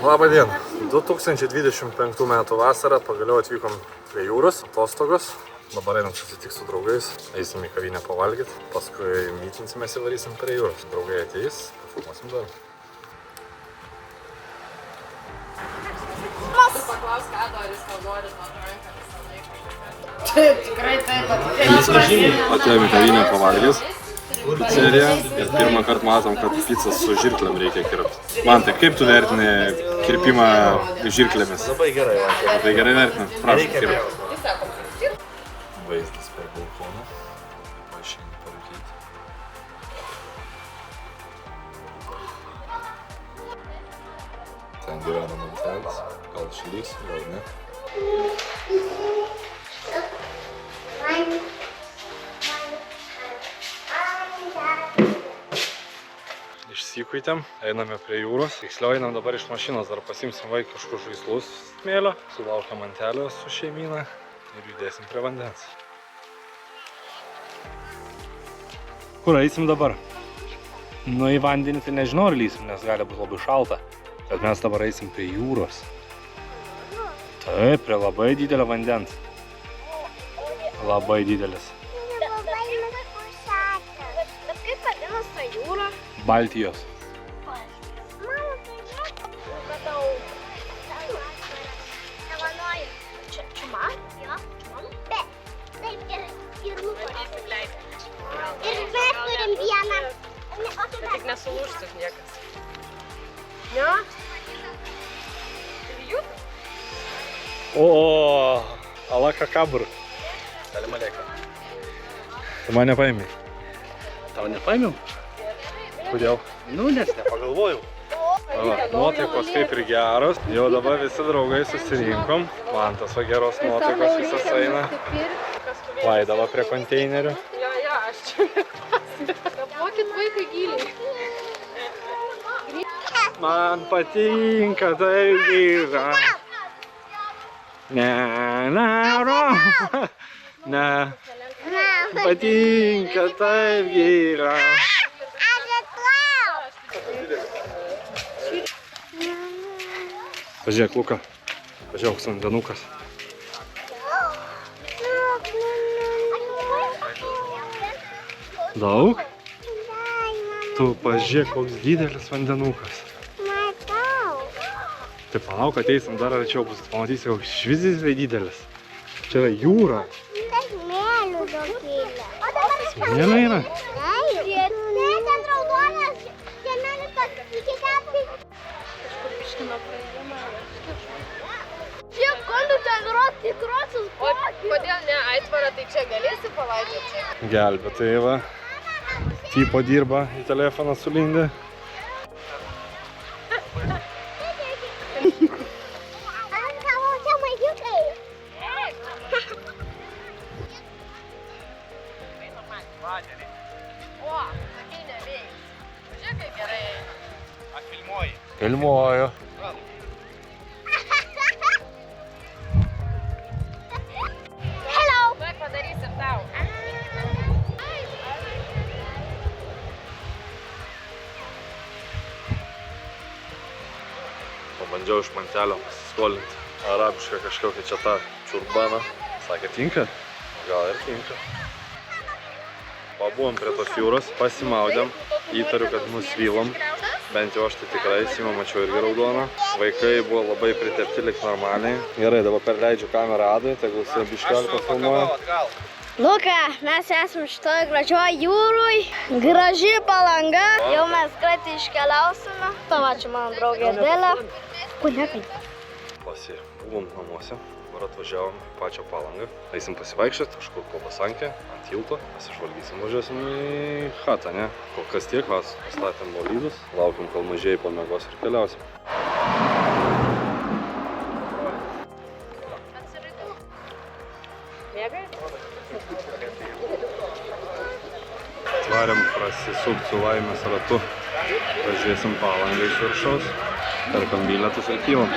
Labą dieną. 2025 metų vasarą pagaliau atvykom prie jūros, atostogos. Dabar einam susitikti su draugais, eisim į kavinę pavalgyti, paskui mytinsimės ir varysim prie jūros. Draugai ateis, pafilmuosim dar. Paklaus, ką nori, ką nori, ranką visą laiką. Tikrai taip. Atėjom į kavinę pavalgys, pizzeriją ir pirmą kartą matom, kad pizzas su žirklėm reikia kirpti. Mantai, kaip tu vertini kirpimą žirklėmis? Labai gerai. Labai gerai vertini? Prašom kirpti. Vaizdas per balkoną. Pašinį parūkyti. Ten gyvena mantelis. Gal šilys, gal ne. Išsikuitėm, einame prie jūros. Tiksliau einam dabar iš mašinos, dar pasimsim vaiką kažkur žaislus smėlio. Sulaukiam mantelio su šeimyna ir judėsim prie vandens. Kur eisim dabar? Nu, į vandenį tai nežinau, ar lysim, nes gali būti labai šalta. Bet mes dabar eisim prie jūros. Taip, prie labai didelio vandens. Labai didelis. Bet kaip vadinas ta jūra? Baltijos. Čiuma? Jo, čiuma. Taip, ir nuparė. Ir mes turim vieną. Tik nesulūžtų niekas. Ne? O, alaka kabur. Salim aleikum. Tu mane paėmė. Tau nepaėmiau? Kodėl? Nu, nes nepagalvojau. Nuotaikos kaip ir geros. Jau dabar visi draugai susirinkom. Mantas va geros nuotaikos visas eina. Vaidava prie konteinerio. Jo, aš čia. Kapokit vaiką giliai. Man patinka taip gyva. Ne, ne, patinka taip gyva. Pažiūrėk, Luka. Pažiūrėk, koks vandenukas. Daug? Tu pažiūrėk, koks didelis vandenukas. Tai palauk, ateisim dar arčiau, bus pamatysi, koks švizis didelis. Čia yra jūra. Smėlių daugėlė. Smėlė yra? Taip. Ten raudonas. Smėlis pasikeitė. Biškino praėjimą. Šiek kondų ten yra tikrosios O kodėl ne aitvarą, tai čia galėsi palaidoti? Gelbėtojai va. Tipo dirba, į telefoną sulindė. O, sakai neveiks. Pažiūrėk, kaip gerai eina. Aš filmuoju. Filmuoju. Hello. Tuoj padarysim tau. Pabandžiau iš mantelio pasiskolinti arabišką kažkokią čia tą čiurbaną. Sakė, tinka? Gal ir tinka. Pabuvom prie tos jūros, pasimaudėm. Įtariu, kad nusvylam. Bent jau aš tai tikrai, Simą mačiau irgi raudoną. Vaikai buvo labai pritepti lik normaliai. Gerai, dabar perleidžiu kamerą Adui, tegul jis biškelį pafilmuoja. Luka, mes esame šitoj gražioj jūroj. Graži Palanga. Jau mes greitai iškeliausime. Pamačiu mano draugė Dėlę. Kunekai. Pasi, buvom namuose. Dabar atvažiavom į pačią Palangą. Eisim pasivaikščioti, kažkur po Basankė, ant tilto. Pasižvalgysim, važiuosim į chatą, ne? Kol kas tiek, vas, pastatėm bolydus. Laukiam, kol mažieji pamiegos ir keliausim. Mėgai? Atvarėm prasisukti su laimės ratu. Pažiūrėsim Palangą iš viršaus. Perkam bilietus ir kylam.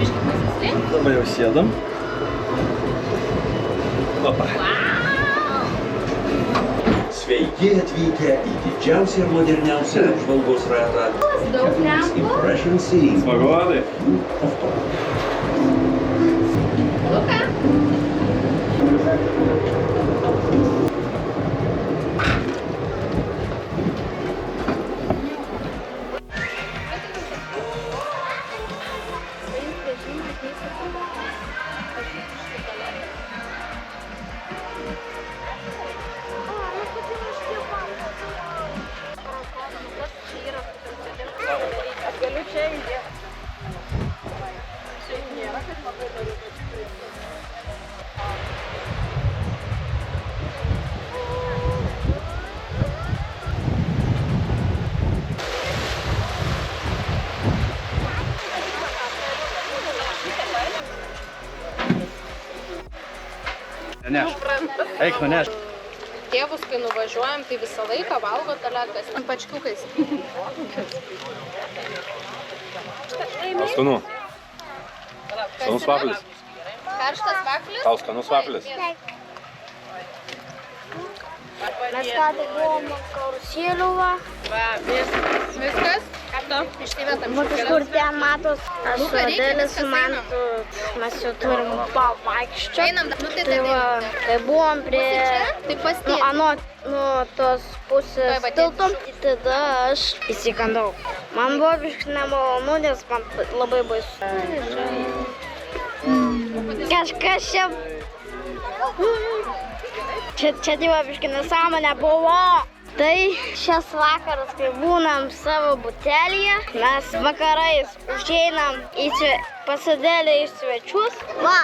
Biškai pasislinkt. Dabar jau sėdam. Opa. Sveiki atvykę į didžiausią ir moderniausią apžvalgos ratą. Daug lempų. Impression City. Smagu, Vadai? Luka. Aš galiu čia įdėti. Neš. Eik, nuneš. Tėvus, kai nuvažiuojam, tai visą laiką valgo talekas pačkiukais. Skanu. Skanus vaflis. Karštas vaflis? Tau skanus vaflis. Mes ką tik buvom karusėlių va. Va, viskas. Išsivetam Va kažkur ten matos, aš su Luka, reikia Adelis viskas man, mes jau turim pavaikščioti. Einam, nu tai Tai va, tai buvom prie, Tai pastėti. tos pusės va, tilto. Tada aš įsikandau. Man buvo biškai nemalonu, nes man labai baisu. Kažkas čia... Čia tai va biškai nesąmonė buvo. Tai šias vakaras, kai būnam savo butelyje, mes vakarais užeinam pasidėlę į svečius. Va,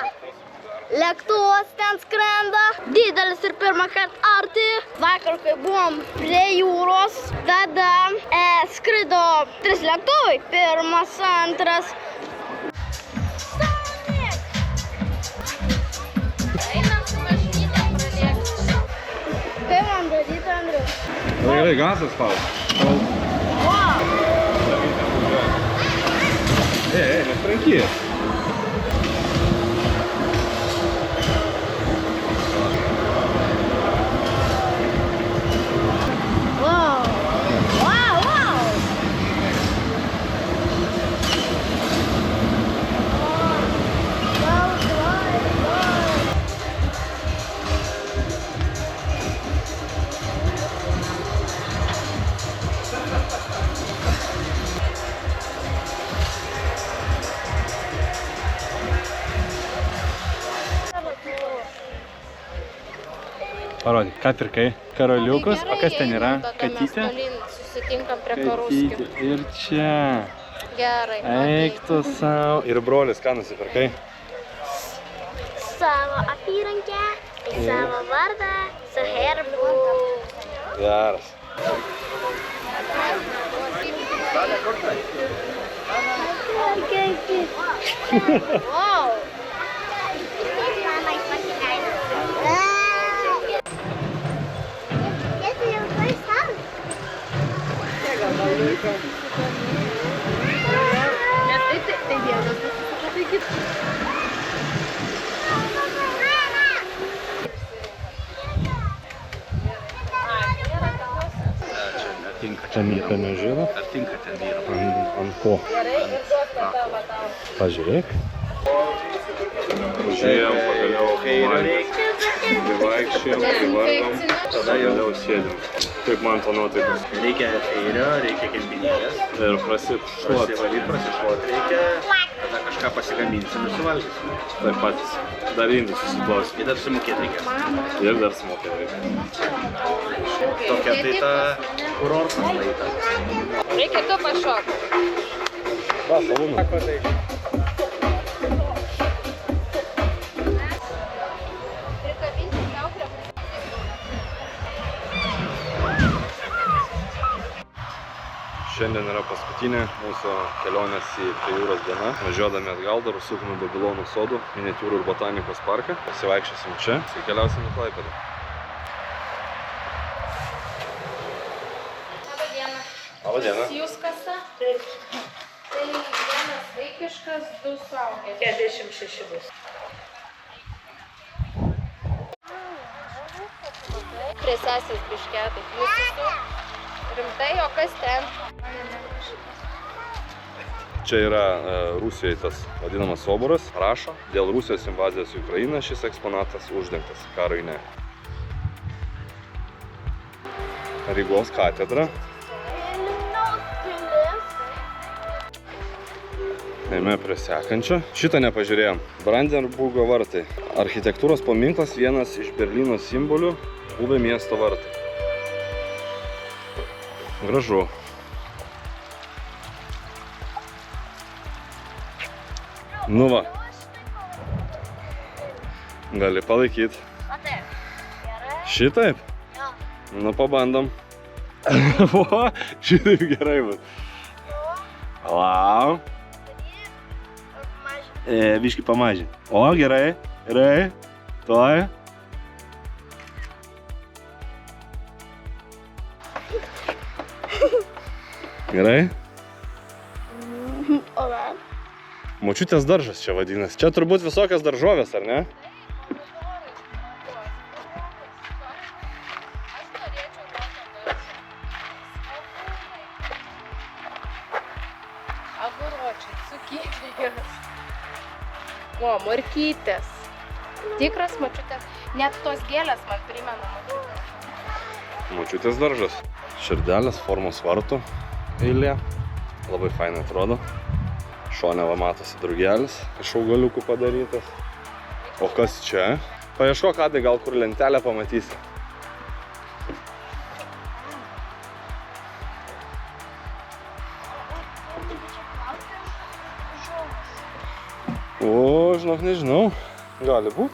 lėktuvas ten skrenda, didelis ir pirmą kartą arti. Vakar, kai buvom prie jūros, tada skrido 3 lėktuvai. Pirmas, antras. Einam su mašinytėm pralėkti. Kaip man daryti, Andrius? Gerai, gasas spaus. Netranky. Wow! Wow, wow! Parodyk, ką pirkai? Karoliukus, o kas ten yra? Katytė? Susitinkam prie karuskių. Katytė. Ir čia. Gerai. Eik tu savo. Ir brolis, ką nusipirkai? Savo apyrankę, savo vardą, su herbu. Geras. Wow! Tai vienas, tai kitas. Čia nieko nežino. Ar tinka ten vyro? Ant ko? Gerai, ir duok tą. Pažiūrėk. Užėjom, pagaliau privaikščiojom, privargom, tada jau sėdėm. Kaip man to nuotaikos. Reikia feirio, reikia kempinėlės. Ir prasišluot. Prasivalyt, prasišluot reikia. Tada kažką pasigaminsim ir suvalgysim. Taip patys. Dar indus susiplausim. Ir dar sumokėti reikia. Ir dar smokėt reikia. Tokia tai ta kurortas laita. Reikia tu pašok. Va, salūnų. Prikabinti kaukrę. Šiandien yra paskutinė mūsų kelionės į prie jūros diena. Važiuodami atgal dar užsukime Babilonų sodų, miniatiūrų ir botanikos parką. Pasivaikščiosim čia ir keliausim į Klaipėdą. Labą dieną. Labą dieną. Jūs kasa? Tai Tai vienas vaikiškas, 2 suaugę. 56 bus. Prie sesės bišketai. Jūsų rimtai, o kas ten? Čia yra Rusijoje tas vadinamas soboras. Rašo, dėl Rusijos invazijos į Ukrainą šis eksponatas uždengtas, karui ne. Rygos katedra. Eime prie sekančio. Šitą nepažiūrėjom. Brandenburgo vartai. Architektūros paminklas vienas iš Berlyno simbolių, buvę miesto vartai. Gražu. Nu va. Gali palaikyti. Šitaip? Nu, pabandom. O, šitaip gerai bus. Wow. Biškį pamažin. O, gerai. Gerai. Toj. Gerai. Močiutės daržas čia vadinasi. Čia turbūt visokias daržovės, ar ne? Aguročiai, cukinijos. O, morkytės. Tikras močiutės. Net tos gėlės man primena močiutės. Močiutės daržas. Širdelės formos vartų eilė. Labai fainai atrodo. Šone va matosi drugelis iš augaliukų padarytas. O kas čia? Paieškok, Adai, gal kur lentelę pamatysi. O, žinok, nežinau. Gali būt.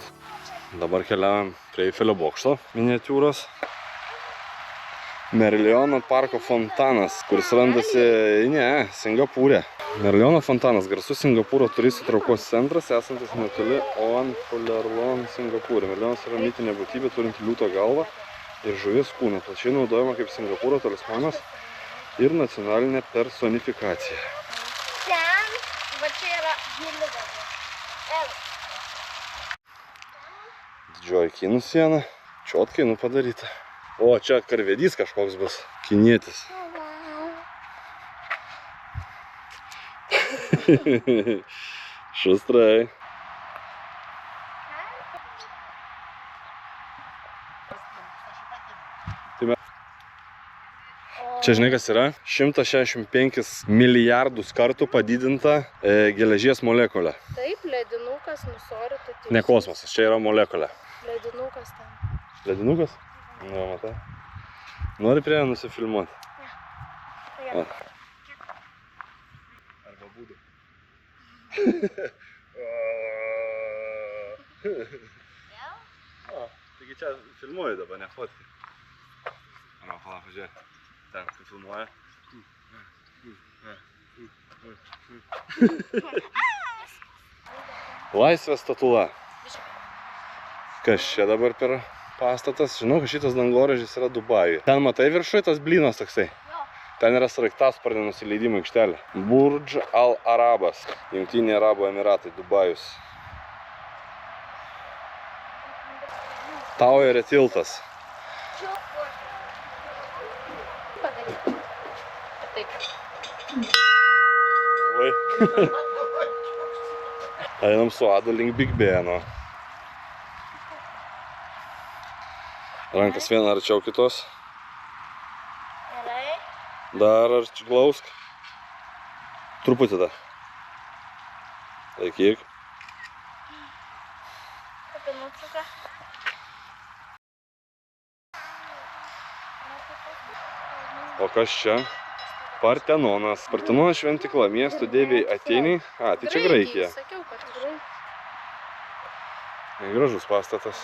Dabar keliaujam prie Eifelio bokšto miniatiūros. Merliono parko fontanas, kuris randasi, Singapūre. Merliono fontanas, garsus Singapūro turistų traukos centras, esantis netoli Oan Fulerlon, Singapūre. Merlionas yra mitinė būtybė, turinti liūto galvą ir žuvies kūną. Plačiai naudojama kaip Singapūro talismanas ir nacionalinė personifikacija. Ten, va čia yra gilida. Didžioji kinų siena, čiotkai padaryta. O, čia karvedys kažkoks bus, kinietis. Šustrai. Čia žinai kas yra? 165 milijardus kartų padidinta geležies molekulė. Taip, ledinukas, nusorita. Ne kosmosas, čia yra molekulė. Ledinukas ten. Ledinukas? Nu, matai. Nori prie nusifilmuoti? Ne. Arba būdų. Taigi čia filmuoju dabar, ne fotki. Arba pala, pažiūrėk. Ten, kai filmuoja. Laisvės statula. Kas čia dabar per pastatas? Žinau, kad šitas dangoraižis yra Dubajuje. Ten matai viršui tas blynas toksai. Ten yra sraigtasparnio nusileidimo aikštelė. Burj Al Arabas, Jungtiniai Arabų Emiratai, Dubajus. Tauerio tiltas. Oi. Einam su Adu link Big Beno. Rankas vieną arčiau kitos. Gerai. Dar arčiau glausk. Truputį dar. Laikyk. Kokia nuotrauka? O kas čia? Partenonas. Partenonas šventykla miestų deiviai Atėnai. A, tai čia Graikija. Sakiau, kad Graikija. Gražus pastatas.